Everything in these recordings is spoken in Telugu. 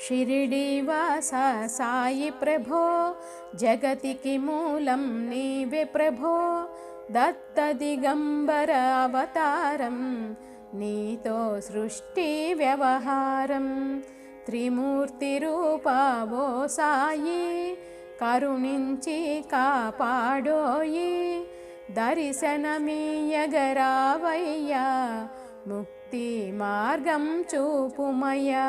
షిరిడీవాస సాయి ప్రభో జగతికి మూలం నీవే ప్రభో దత్త దిగంబర అవతారం నీతో సృష్టి వ్యవహారం త్రిమూర్తి రూపావో సాయి కరుణించి కాపాడోయి దర్శనమీయగరావయ్యా ముక్తి మార్గం చూపుమయ్యా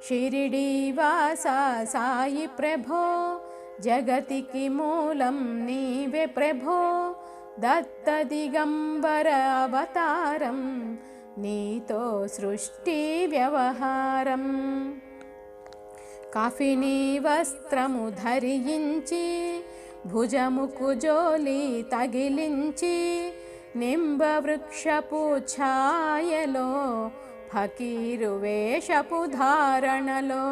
షిరిడీవాస సాయి ప్రభో జగతికి మూలం నీవే ప్రభో దత్త దిగంబర అవతారం నీతో సృష్టి వ్యవహారం కాఫిని వస్త్రము ధరించి భుజముకు జోలి తగిలించి నింబ వృక్షపు ఛాయలో ఫకీరు వేషపు ధారణలో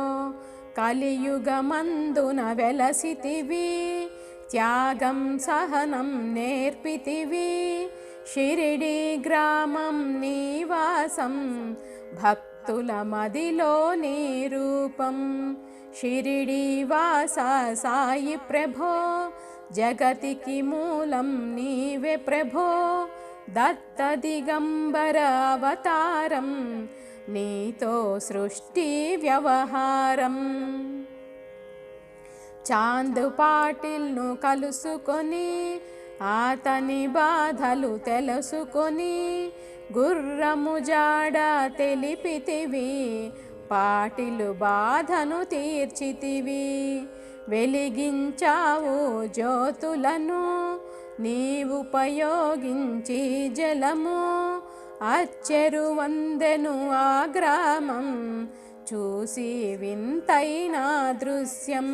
కలియుగమందున వెలసితివి త్యాగం సహనం నేర్పితివి షిరిడి గ్రామం నివాసం భక్తుల మదిలో నీ రూపం షిరిడీవాస సాయి ప్రభో జగతికి మూలం నీవే ప్రభో దత్త దిగంబర అవతారం నీతో సృష్టి వ్యవహారం చాంద్ పాటిల్ను కలుసుకొని అతని బాధలు తెలుసుకొని గుర్రము జాడ తెలిపితివి పాటిలు బాధను తీర్చితివి వెలిగించావు జ్యోతులను నీవుపయోగించి జలము అచ్చెరు వందెను ఆ గ్రామం చూసి వింతైన దృశ్యం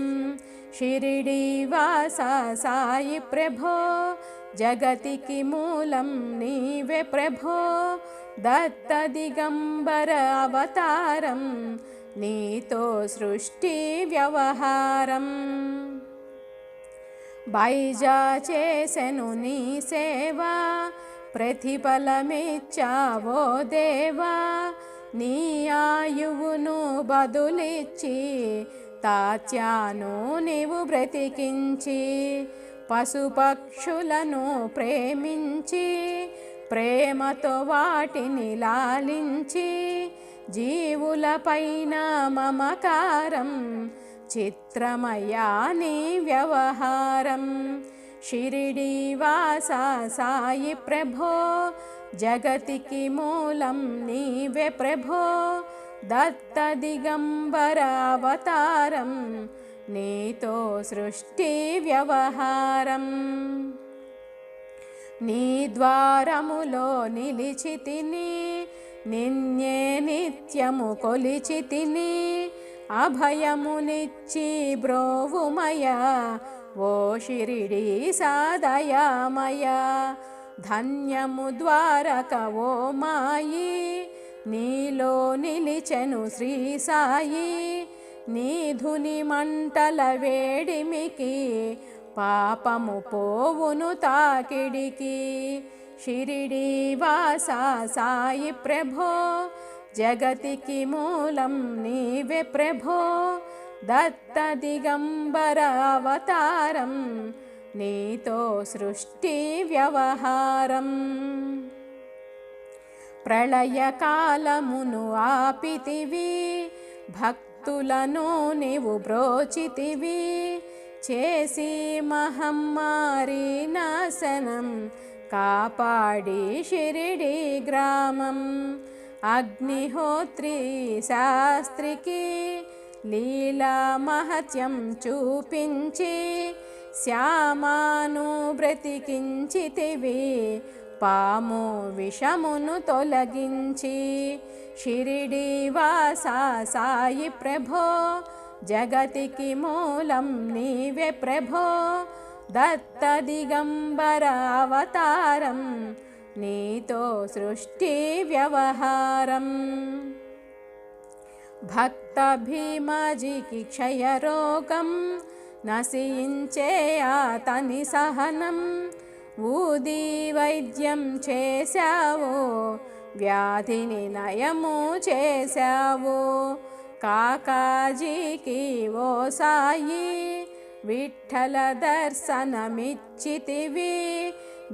షిరిడీవాస సాయి ప్రభో జగతికి మూలం నీవే ప్రభో దత్త దిగంబర అవతారం నీతో సృష్టి వ్యవహారం బైజా చేసెను నీ సేవా ప్రతిఫలమిచ్చావో దేవా నీ ఆయువును బదులిచ్చి తాత్యాను నీవు బ్రతికించి పశుపక్షులను ప్రేమించి ప్రేమతో వాటిని లాలించి జీవులపైన మమకారం చిత్రమయా నీ వ్యవహారం షిరిడీవాస సాయి ప్రభో జగతికి మూలం నీవే ప్రభో దత్త దిగంబర అవతారం నీతో సృష్టి వ్యవహారం నీ ద్వారములో నిలిచితిని నిన్నే నిత్యము కొలిచితిని అభయమునిచ్చి బ్రోవుమయ ఓ షిరిడి సాదయామయ ధన్యము ద్వారక ఓ మాయి నీలో నిలిచెను శ్రీ సాయి నీధుని మంటల వేడిమికి పాపము పోవును తాకిడికి షిరిడీవాస సాయి ప్రభో జగతికి మూలం నీవే ప్రభో దత్త దిగంబర అవతారం నీతో సృష్టి వ్యవహారం ప్రళయకాలమును ఆపితివి భక్తులను నీవు బ్రోచితివి చేసి మహమ్మారి నాశనం కాపాడి షిరిడి గ్రామం అగ్నిహోత్రి శాస్త్రికి లీలా మహత్యం చూపించి శ్యామాను బ్రతికించితివి పాము విషమును తొలగించి షిరిడీవాస సాయి ప్రభో జగతికి మూలం నీవే ప్రభో దత్త దిగంబర అవతారం నీతో సృష్టి వ్యవహారం భక్త భీమాజీకి క్షయరోగం నశించే అతని సహనం ఊది వైద్యం చేశావో వ్యాధిని నయము చేశావో కాకాజీకి ఓ సాయి విఠల దర్శనమిచ్చితివి,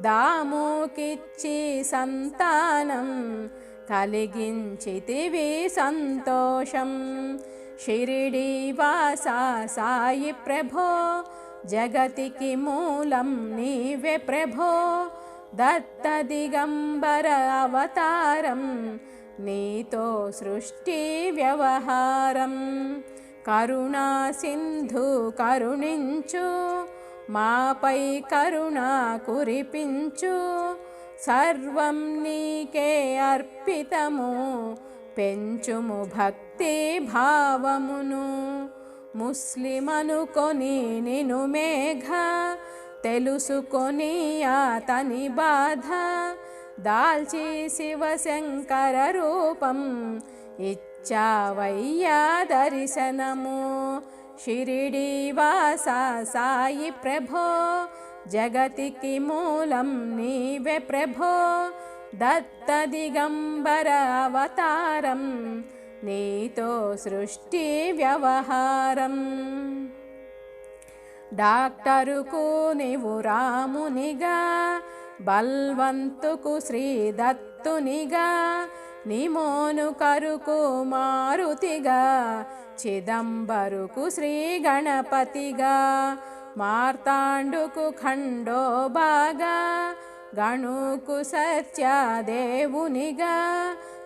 దాముకిచ్చి సంతానం కలిగించితివి సంతోషం. షిరిడి వాస సాయి ప్రభో, జగతికి మూలం నీవే ప్రభో, దత్త దిగంబర అవతారం, నీతో సృష్టి వ్యవహారం. కరుణా సింధు కరుణించు, మాపై కరుణ కురిపించు, సర్వం నీకే అర్పితము, పెంచుము భక్తి భావమును. ముస్లిమనుకొని నిను మేఘ, తెలుసుకొని అతని బాధ, దాల్చి శివశంకర రూపం, ఇచ్చావయ్యా దర్శనము. షిరిడి వాస సాయి ప్రభో, జగతికి మూలం నీవే ప్రభో, దత్త దిగంబర అవతారం, నీతో సృష్టి వ్యవహారం. డాక్టరుకు నీవు రామునిగా, బల్వంతుకు శ్రీ దత్తునిగా, నిమోను కరుకు మారుతిగా, చిదంబరుకు శ్రీ గణపతిగా, మార్తాండుకు ఖండోబాగా, గణుకు సత్యదేవునిగా,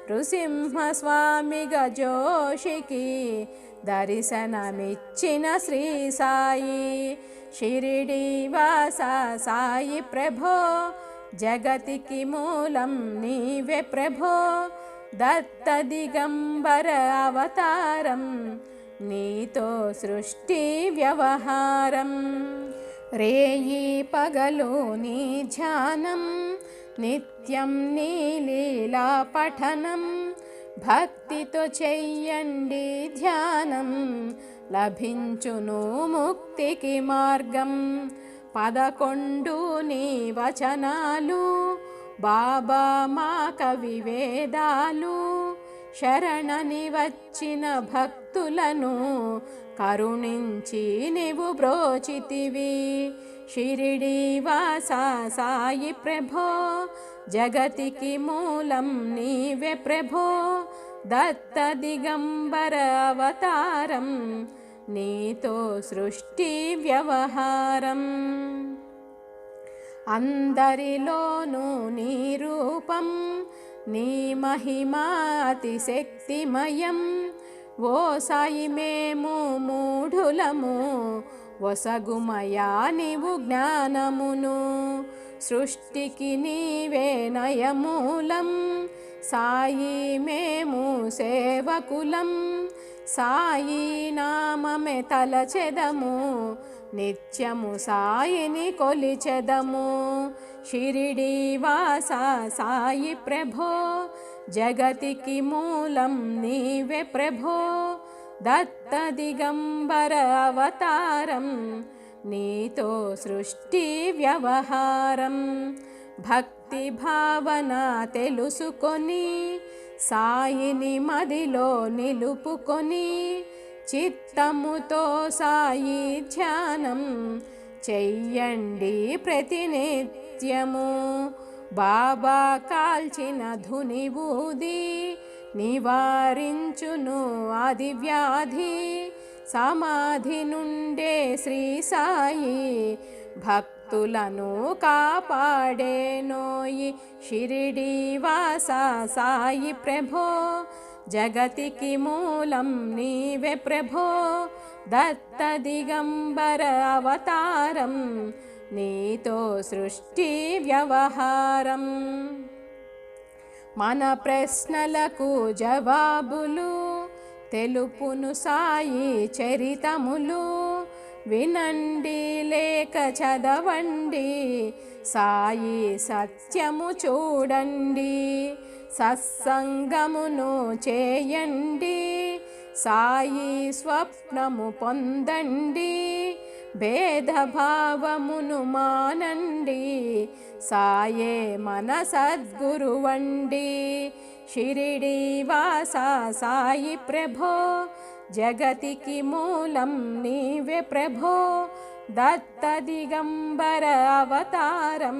నృసింహస్వామిగా జోషికి దర్శనమిచ్చిన శ్రీ సాయి. షిరిడి వాస సాయి ప్రభో, జగతికి మూలం నీవే ప్రభో, దత్త దిగంబర అవతారం, నీతో సృష్టి వ్యవహారం. రేయి పగలు నీ ధ్యానం, నిత్యం నీ లీలా పఠనం, భక్తితో చెయ్యండి ధ్యానం, లభించును ముక్తికి మార్గం. 11 నీ వచనాలు, బాబా మా కవి వేదాలు, శరణని వచ్చిన భక్తులను కరుణించి నీవు బ్రోచితివి. షిరిడి వాస సాయి ప్రభో, జగతికి మూలం నీవే ప్రభో, దత్త దిగంబర అవతారం, నీతో సృష్టి వ్యవహారం. అందరిలోనూ నీ రూపం, నీ మహిమా అతి శక్తిమయం. ఓ సాయి మేము మూఢులము, వసగుమయా నీవు జ్ఞానమును. సృష్టికి నీవే నయమూలం, సాయి మేము సేవకులం. సాయి నామమే తలచెదము, నిత్యము సాయిని కొలిచెదము. షిరిడి వాస సాయి ప్రభో, జగతికి మూలం నీవే ప్రభో, దత్త దిగంబర అవతారం, నీతో సృష్టి వ్యవహారం. భక్తి భావన తెలుసుకొని, సాయిని మదిలో నిలుపుకొని, చిత్తముతో సాయి ధ్యానం చెయ్యండి ప్రతినిత్యము. బాబా కాల్చిన ధుని ఊది, నివారించును ఆది వ్యాధి. సమాధి నుండే శ్రీ సాయి, భక్తులను కాపాడేనోయి. షిరిడి వాస సాయి ప్రభో, జగతికి మూలం నీవే ప్రభో, దత్త దిగంబర అవతారం, నీతో సృష్టి వ్యవహారం. మన ప్రశ్నలకు జవాబులు తెలుపును సాయి చరితములు. వినండి లేక చదవండి, సాయి సత్యము చూడండి. సత్సంగమును చేయండి, సాయి స్వప్నము పొందండి. భేదభావమును మానండి, సాయే మన సద్గురువండి. షిరిడి వాసా సాయి ప్రభో, జగతికి మూలం నీవే ప్రభో. దత్త దిగంబర అవతారం,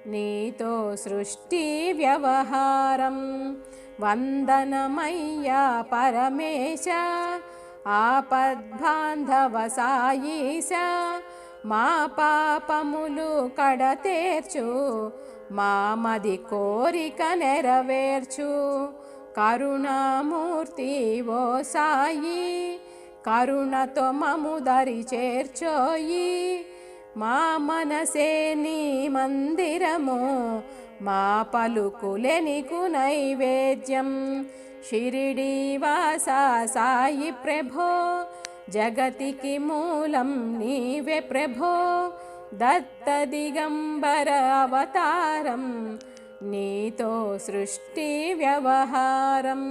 నీతో సృష్టి వ్యవహారం. వందనమయ్యా పరమేశ, ఆపద్బాంధవ సాయీశ. మా పాపములు కడతేర్చు, మా మది కోరిక నెరవేర్చు. కరుణామూర్తి ఓ సాయి, కరుణతో మము దరి చేర్చోయి. మా మనసే నీ మందిరము, మా పలుకులే నీకు నైవేద్యం. షిరిడి వాసా సాయి ప్రభో, జగతికి మూలం నీవే ప్రభో. దత్త దిగంబర అవతారం, నీతో సృష్టి వ్యవహారం.